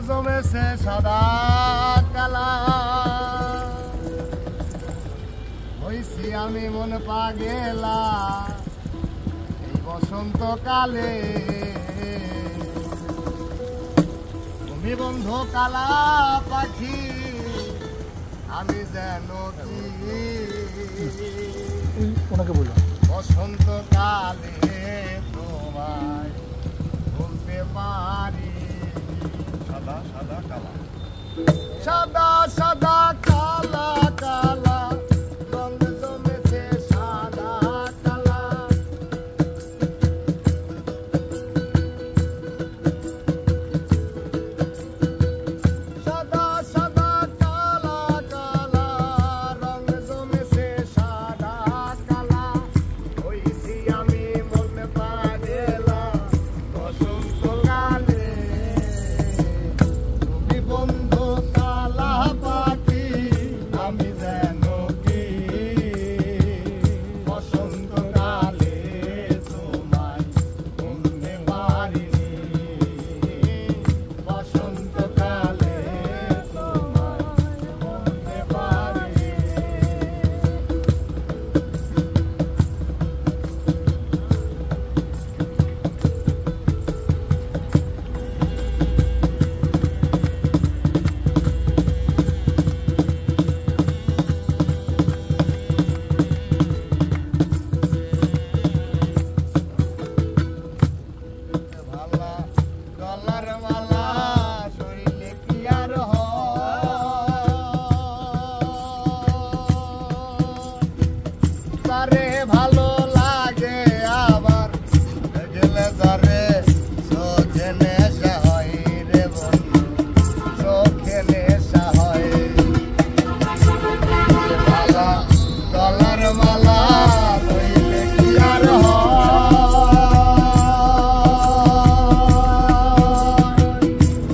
জমেছে সাদা কালা হইছি আমি মন পাগেলা এই বসন্তকালে তুমি বন্ধু কালা পাখি আমি যেন ওনাকে বললাম বসন্তকালে তোমায় বলতে পারি সাদা সাদা কালা সাদা সাদা কালা কালা রং জমেছে সাদা কালা সাদা সাদা কালা কালা রং জমেছে সাদা কালা হইছি আমি মন পাগেলা বসন্তকালে তুমি বন্ধু কালা পাখি আমি যেন কি বসন্তকালে তোমায় বলতে পারিনি বসন্তকালে তোমায় বলতে পারিনি ভালা গলার মালা শরীরে কি আর তারে ভালো লাগে আবার গেলে তারে চোখে নেশা হয় রে বন্ধু চোখে নেশা হয় ভালা গলার মালা শরীরে কি আর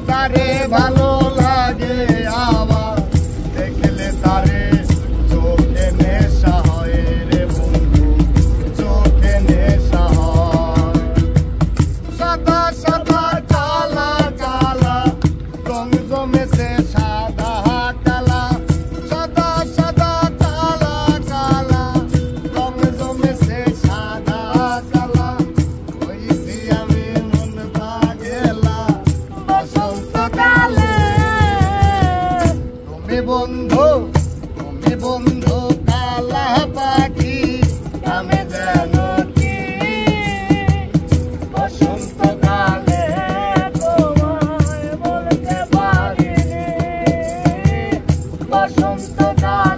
তারে ভালো লাগে আবার দেখলে তারে চোখে নেশা হয় রে বন্ধু চোখে নেশা হয় সাদা সাদা কালা কালা রং জমেছে সাদা কালা সাদা সাদা কালা কালা রং জমেছে সাদা কালা হইছি আমি মন পাগেলা বসন্তকালে তুমি বন্ধু কালা পাখি আমি যেন কি বসন্তকালে তোমায় বলতে পারিনি বসন্তকালে